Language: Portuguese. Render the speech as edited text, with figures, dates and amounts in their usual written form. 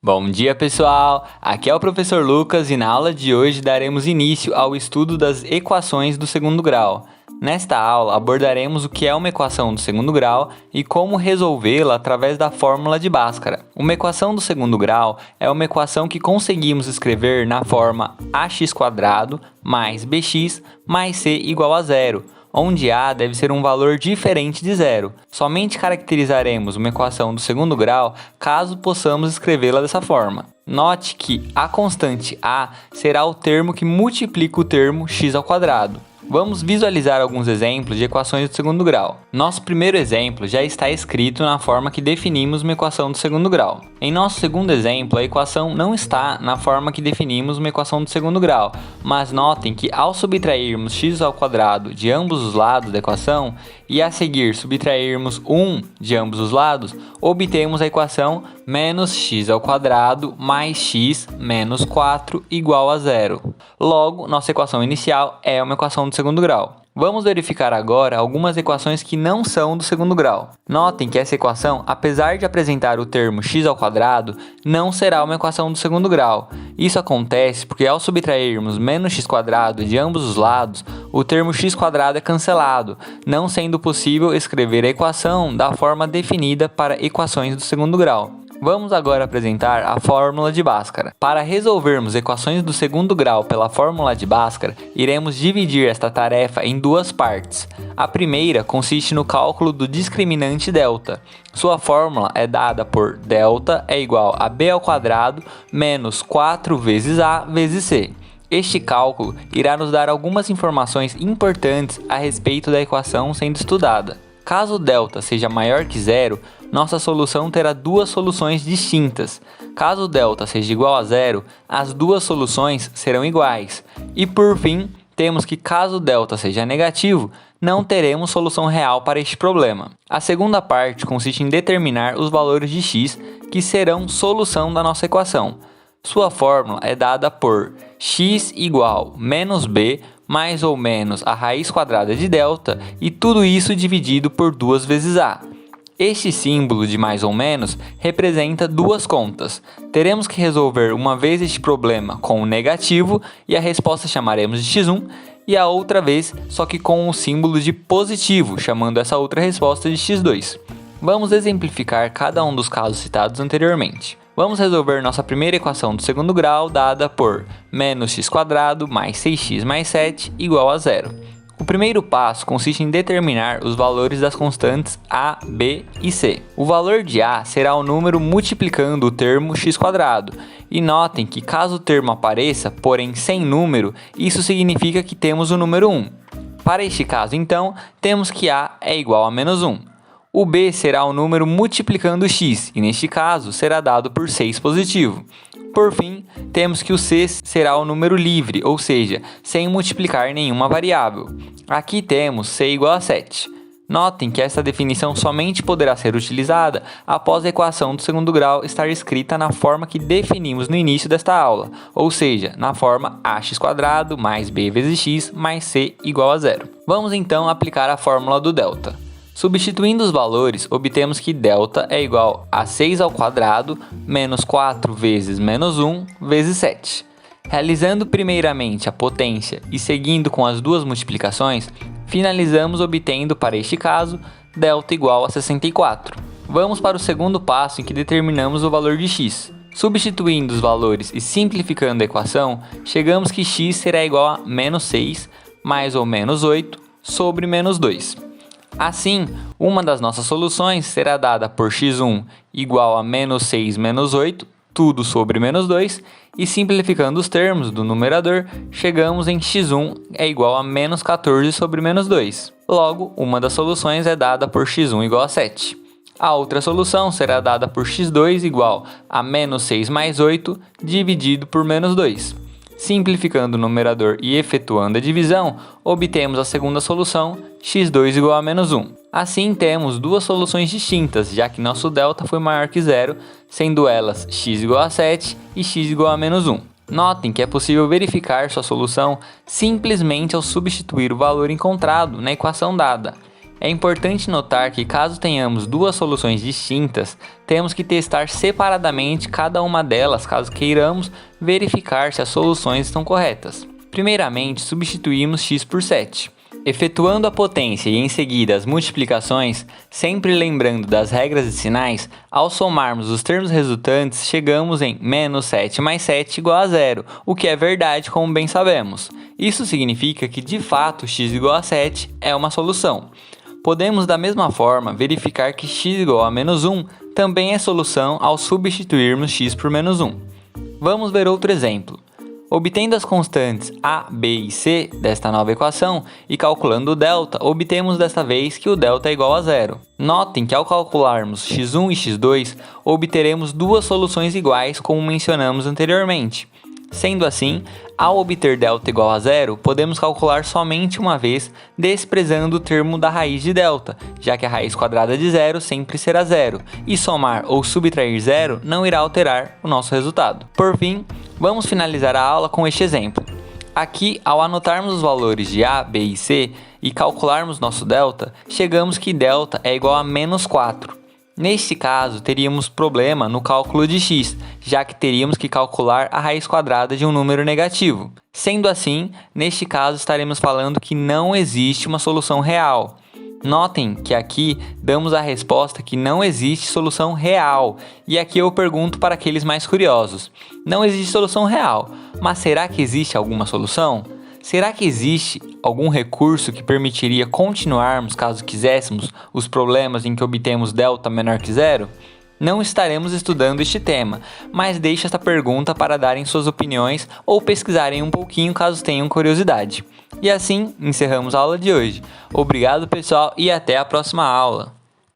Bom dia, pessoal! Aqui é o professor Lucas e na aula de hoje daremos início ao estudo das equações do segundo grau. Nesta aula abordaremos o que é uma equação do segundo grau e como resolvê-la através da fórmula de Bhaskara. Uma equação do segundo grau é uma equação que conseguimos escrever na forma ax² mais bx mais c igual a zero, onde a deve ser um valor diferente de zero. Somente caracterizaremos uma equação do segundo grau caso possamos escrevê-la dessa forma. Note que a constante a será o termo que multiplica o termo x². Vamos visualizar alguns exemplos de equações do segundo grau. Nosso primeiro exemplo já está escrito na forma que definimos uma equação do segundo grau. Em nosso segundo exemplo, a equação não está na forma que definimos uma equação do segundo grau, mas notem que ao subtrairmos x² de ambos os lados da equação e a seguir subtrairmos 1 de ambos os lados, obtemos a equação menos x² mais x menos 4 igual a zero. Logo, nossa equação inicial é uma equação do segundo grau. Vamos verificar agora algumas equações que não são do segundo grau. Notem que essa equação, apesar de apresentar o termo x², não será uma equação do segundo grau. Isso acontece porque ao subtrairmos menos x² de ambos os lados, o termo x² é cancelado, não sendo possível escrever a equação da forma definida para equações do segundo grau. Vamos agora apresentar a fórmula de Bhaskara. Para resolvermos equações do segundo grau pela fórmula de Bhaskara, iremos dividir esta tarefa em duas partes. A primeira consiste no cálculo do discriminante delta. Sua fórmula é dada por delta é igual a b² menos 4 vezes a vezes c. Este cálculo irá nos dar algumas informações importantes a respeito da equação sendo estudada. Caso delta seja maior que zero, nossa solução terá duas soluções distintas. Caso delta seja igual a zero, as duas soluções serão iguais. E por fim, temos que caso delta seja negativo, não teremos solução real para este problema. A segunda parte consiste em determinar os valores de x que serão solução da nossa equação. Sua fórmula é dada por x igual menos b mais ou menos a raiz quadrada de delta e tudo isso dividido por 2 vezes a. Este símbolo de mais ou menos representa duas contas. Teremos que resolver uma vez este problema com o negativo e a resposta chamaremos de x1 e a outra vez só que com o símbolo de positivo, chamando essa outra resposta de x2. Vamos exemplificar cada um dos casos citados anteriormente. Vamos resolver nossa primeira equação do segundo grau dada por menos x² mais 6x mais 7 igual a zero. O primeiro passo consiste em determinar os valores das constantes a, b e c. O valor de a será o número multiplicando o termo x². E notem que caso o termo apareça, porém sem número, isso significa que temos o número 1. Para este caso, então, temos que a é igual a menos 1. O b será o número multiplicando x, e neste caso será dado por 6 positivo. Por fim, temos que o c será o número livre, ou seja, sem multiplicar nenhuma variável. Aqui temos c igual a 7. Notem que essa definição somente poderá ser utilizada após a equação do segundo grau estar escrita na forma que definimos no início desta aula, ou seja, na forma ax² mais b vezes x mais c igual a zero. Vamos então aplicar a fórmula do delta. Substituindo os valores, obtemos que delta é igual a 6² menos 4 vezes menos 1 vezes 7. Realizando primeiramente a potência e seguindo com as duas multiplicações, finalizamos obtendo, para este caso, delta igual a 64. Vamos para o segundo passo em que determinamos o valor de x. Substituindo os valores e simplificando a equação, chegamos que x será igual a menos 6 mais ou menos 8 sobre menos 2. Assim, uma das nossas soluções será dada por x1 igual a menos 6 menos 8, tudo sobre menos 2, e simplificando os termos do numerador, chegamos em x1 é igual a menos 14 sobre menos 2. Logo, uma das soluções é dada por x1 igual a 7. A outra solução será dada por x2 igual a menos 6 mais 8 dividido por menos 2. Simplificando o numerador e efetuando a divisão, obtemos a segunda solução, x2 igual a menos 1. Assim, temos duas soluções distintas, já que nosso delta foi maior que zero, sendo elas x igual a 7 e x igual a menos 1. Notem que é possível verificar sua solução simplesmente ao substituir o valor encontrado na equação dada. É importante notar que caso tenhamos duas soluções distintas, temos que testar separadamente cada uma delas caso queiramos verificar se as soluções estão corretas. Primeiramente, substituímos x por 7. Efetuando a potência e em seguida as multiplicações, sempre lembrando das regras de sinais, ao somarmos os termos resultantes, chegamos em menos 7 mais 7 igual a 0, o que é verdade como bem sabemos. Isso significa que de fato x igual a 7 é uma solução. Podemos da mesma forma verificar que x igual a menos 1 também é solução ao substituirmos x por menos 1. Vamos ver outro exemplo. Obtendo as constantes a, b e c desta nova equação e calculando o delta, obtemos desta vez que o delta é igual a 0. Notem que ao calcularmos x1 e x2, obteremos duas soluções iguais como mencionamos anteriormente. Sendo assim, ao obter delta igual a 0, podemos calcular somente uma vez, desprezando o termo da raiz de delta, já que a raiz quadrada de 0 sempre será 0, e somar ou subtrair 0 não irá alterar o nosso resultado. Por fim, vamos finalizar a aula com este exemplo. Aqui, ao anotarmos os valores de a, b e c e calcularmos nosso delta, chegamos que delta é igual a menos 4. Neste caso, teríamos problema no cálculo de x, já que teríamos que calcular a raiz quadrada de um número negativo. Sendo assim, neste caso estaremos falando que não existe uma solução real. Notem que aqui damos a resposta que não existe solução real. E aqui eu pergunto para aqueles mais curiosos. Não existe solução real, mas será que existe alguma solução? Será que existe algum recurso que permitiria continuarmos, caso quiséssemos, os problemas em que obtemos delta menor que 0? Não estaremos estudando este tema, mas deixo esta pergunta para darem suas opiniões ou pesquisarem um pouquinho caso tenham curiosidade. E assim, encerramos a aula de hoje. Obrigado pessoal e até a próxima aula!